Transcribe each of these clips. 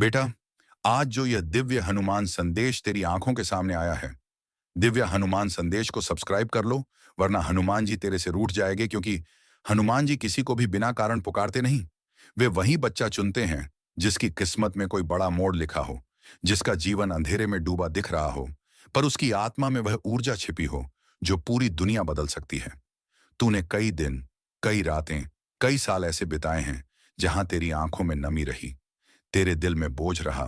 बेटा, आज जो यह दिव्य हनुमान संदेश तेरी आंखों के सामने आया है, दिव्य हनुमान संदेश को सब्सक्राइब कर लो, वरना हनुमान जी तेरे से रूठ जाएंगे, क्योंकि हनुमान जी किसी को भी बिना कारण पुकारते नहीं। वे वही बच्चा चुनते हैं जिसकी किस्मत में कोई बड़ा मोड़ लिखा हो, जिसका जीवन अंधेरे में डूबा दिख रहा हो, पर उसकी आत्मा में वह ऊर्जा छिपी हो जो पूरी दुनिया बदल सकती है। तूने कई दिन, कई रातें, कई साल ऐसे बिताए हैं जहां तेरी आंखों में नमी रही, तेरे दिल में बोझ रहा,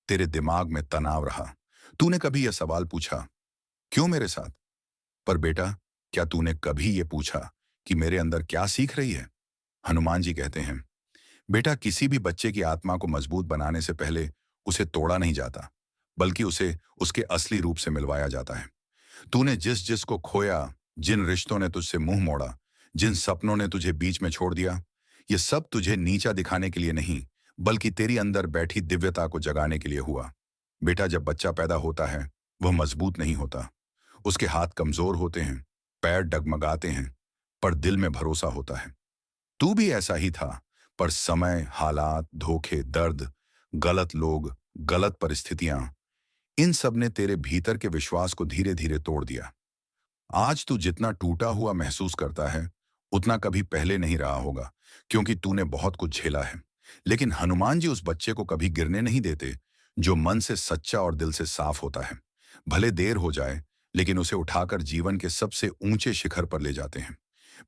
तेरे दिमाग में तनाव रहा। तूने कभी यह सवाल पूछा, क्यों मेरे साथ? पर बेटा, क्या तूने कभी यह पूछा कि मेरे अंदर क्या सीख रही है? हनुमान जी कहते हैं, बेटा, किसी भी बच्चे की आत्मा को मजबूत बनाने से पहले उसे तोड़ा नहीं जाता, बल्कि उसे उसके असली रूप से मिलवाया जाता है। तूने जिस जिस को खोया, जिन रिश्तों ने तुझसे मुंह मोड़ा, जिन सपनों ने तुझे बीच में छोड़ दिया, ये सब तुझे नीचा दिखाने के लिए नहीं, बल्कि तेरी अंदर बैठी दिव्यता को जगाने के लिए हुआ। बेटा, जब बच्चा पैदा होता है, वह मजबूत नहीं होता। उसके हाथ कमजोर होते हैं, पैर डगमगाते हैं, पर दिल में भरोसा होता है। तू भी ऐसा ही था, पर समय, हालात, धोखे, दर्द, गलत लोग, गलत परिस्थितियां, इन सब ने तेरे भीतर के विश्वास को धीरे धीरे तोड़ दिया। आज तू जितना टूटा हुआ महसूस करता है, उतना कभी पहले नहीं रहा होगा, क्योंकि तूने बहुत कुछ झेला है। लेकिन हनुमान जी उस बच्चे को कभी गिरने नहीं देते जो मन से सच्चा और दिल से साफ होता है। भले देर हो जाए, लेकिन उसे उठाकर जीवन के सबसे ऊंचे शिखर पर ले जाते हैं।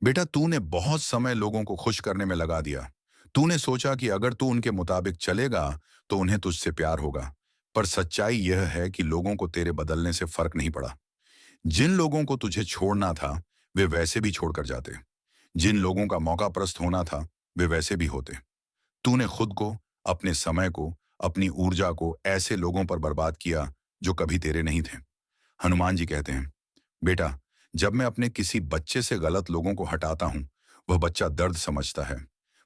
बेटा, तूने बहुत समय लोगों को खुश करने में लगा दिया। तूने सोचा कि अगर तू उनके मुताबिक चलेगा तो उन्हें तुझसे प्यार होगा। पर सच्चाई यह है कि लोगों को तेरे बदलने से फर्क नहीं पड़ा। जिन लोगों को तुझे छोड़ना था, वे वैसे भी छोड़कर जाते। जिन लोगों का मौकाप्रस्त होना था, वे वैसे भी होते। तूने खुद को, अपने समय को, अपनी ऊर्जा को ऐसे लोगों पर बर्बाद किया जो कभी तेरे नहीं थे। हनुमान जी कहते हैं, बेटा, जब मैं अपने किसी बच्चे से गलत लोगों को हटाता हूं, वह बच्चा दर्द समझता है,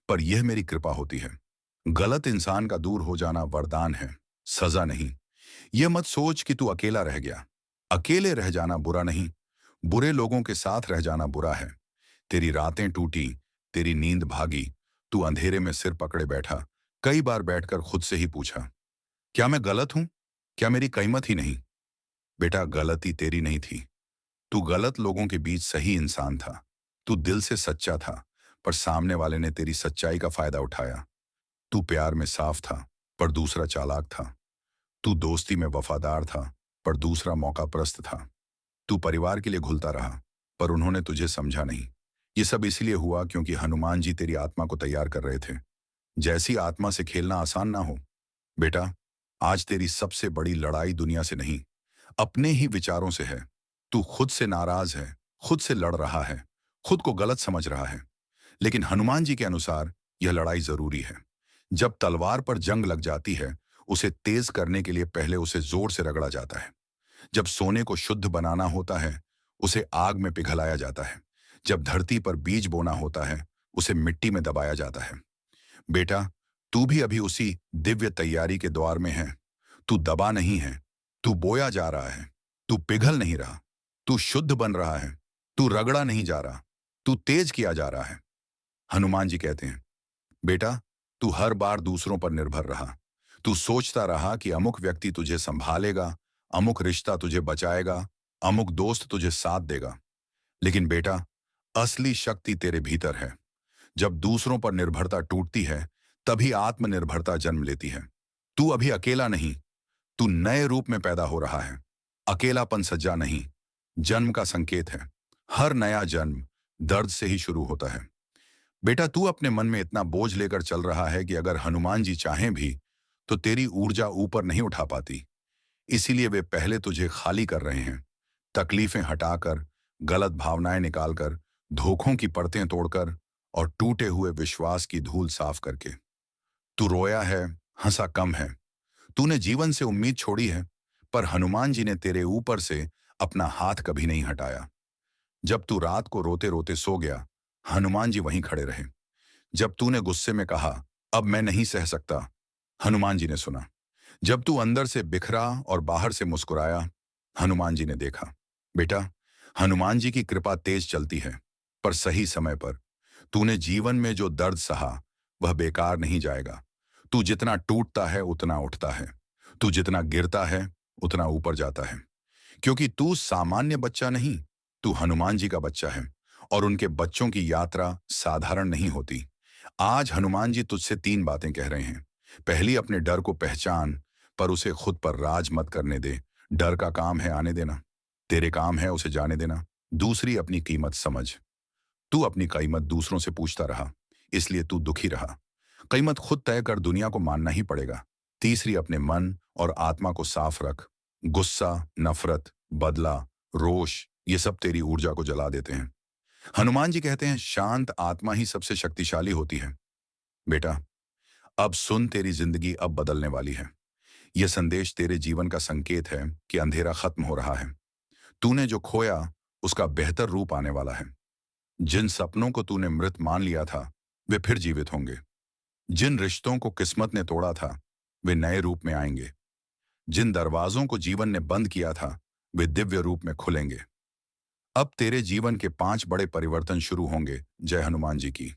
पर यह मेरी कृपा होती है। गलत इंसान का दूर हो जाना वरदान है, सजा नहीं। यह मत सोच कि तू अकेला रह गया। अकेले रह जाना बुरा नहीं, बुरे लोगों के साथ रह जाना बुरा है। तेरी रातें टूटी, तेरी नींद भागी, तू अंधेरे में सिर पकड़े बैठा, कई बार बैठकर खुद से ही पूछा, क्या मैं गलत हूं? क्या मेरी कीमत ही नहीं? बेटा, गलती तेरी नहीं थी। तू गलत लोगों के बीच सही इंसान था। तू दिल से सच्चा था, पर सामने वाले ने तेरी सच्चाई का फायदा उठाया। तू प्यार में साफ था, पर दूसरा चालाक था। तू दोस्ती में वफादार था, पर दूसरा मौकाप्रस्त था। तू परिवार के लिए घुलता रहा, पर उन्होंने तुझे समझा नहीं। ये सब इसलिए हुआ क्योंकि हनुमान जी तेरी आत्मा को तैयार कर रहे थे। जैसी आत्मा से खेलना आसान ना हो। बेटा, आज तेरी सबसे बड़ी लड़ाई दुनिया से नहीं, अपने ही विचारों से है। तू खुद से नाराज है, खुद से लड़ रहा है, खुद को गलत समझ रहा है। लेकिन हनुमान जी के अनुसार यह लड़ाई जरूरी है। जब तलवार पर जंग लग जाती है, उसे तेज करने के लिए पहले उसे जोर से रगड़ा जाता है। जब सोने को शुद्ध बनाना होता है, उसे आग में पिघलाया जाता है। जब धरती पर बीज बोना होता है, उसे मिट्टी में दबाया जाता है। बेटा, तू भी अभी उसी दिव्य तैयारी के द्वार में है। तू दबा नहीं है, तू बोया जा रहा है। तू पिघल नहीं रहा, तू शुद्ध बन रहा है। तू रगड़ा नहीं जा रहा, तू तेज किया जा रहा है। हनुमान जी कहते हैं, बेटा, तू हर बार दूसरों पर निर्भर रहा। तू सोचता रहा कि अमुक व्यक्ति तुझे संभालेगा, अमुक रिश्ता तुझे बचाएगा, अमुक दोस्त तुझे साथ देगा। लेकिन बेटा, असली शक्ति तेरे भीतर है। जब दूसरों पर निर्भरता टूटती है, तभी आत्मनिर्भरता जन्म लेती है। तू अभी अकेला नहीं, तू नए रूप में पैदा हो रहा है। अकेलापन सज्जा नहीं, जन्म का संकेत है। हर नया जन्म दर्द से ही शुरू होता है। बेटा, तू अपने मन में इतना बोझ लेकर चल रहा है कि अगर हनुमान जी चाहें भी, तो तेरी ऊर्जा ऊपर नहीं उठा पाती। इसीलिए वे पहले तुझे खाली कर रहे हैं। तकलीफें हटाकर, गलत भावनाएं निकालकर, धोखों की परतें तोड़कर और टूटे हुए विश्वास की धूल साफ करके। तू रोया है, हंसा कम है। तूने जीवन से उम्मीद छोड़ी है, पर हनुमान जी ने तेरे ऊपर से अपना हाथ कभी नहीं हटाया। जब तू रात को रोते रोते सो गया, हनुमान जी वहीं खड़े रहे। जब तूने गुस्से में कहा, अब मैं नहीं सह सकता, हनुमान जी ने सुना। जब तू अंदर से बिखरा और बाहर से मुस्कुराया, हनुमान जी ने देखा। बेटा, हनुमान जी की कृपा तेज चलती है, पर सही समय पर। तूने जीवन में जो दर्द सहा, वह बेकार नहीं जाएगा। तू जितना टूटता है उतना उठता है। तू जितना गिरता है उतना ऊपर जाता है। क्योंकि तू सामान्य बच्चा नहीं, तू हनुमान जी का बच्चा है। और उनके बच्चों की यात्रा साधारण नहीं होती। आज हनुमान जी तुझसे 3 बातें कह रहे हैं। पहली, अपने डर को पहचान, पर उसे खुद पर राज मत करने दे। डर का काम है आने देना, तेरे काम है उसे जाने देना। दूसरी, अपनी कीमत समझ। तू अपनी कीमत दूसरों से पूछता रहा, इसलिए तू दुखी रहा। कीमत खुद तय कर, दुनिया को मानना ही पड़ेगा। तीसरी, अपने मन और आत्मा को साफ रख। गुस्सा, नफरत, बदला, रोष, ये सब तेरी ऊर्जा को जला देते हैं। हनुमान जी कहते हैं, शांत आत्मा ही सबसे शक्तिशाली होती है। बेटा, अब सुन, तेरी जिंदगी अब बदलने वाली है। यह संदेश तेरे जीवन का संकेत है कि अंधेरा खत्म हो रहा है। तूने जो खोया, उसका बेहतर रूप आने वाला है। जिन सपनों को तूने मृत मान लिया था, वे फिर जीवित होंगे। जिन रिश्तों को किस्मत ने तोड़ा था, वे नए रूप में आएंगे। जिन दरवाजों को जीवन ने बंद किया था, वे दिव्य रूप में खुलेंगे। अब तेरे जीवन के 5 बड़े परिवर्तन शुरू होंगे। जय हनुमान जी की।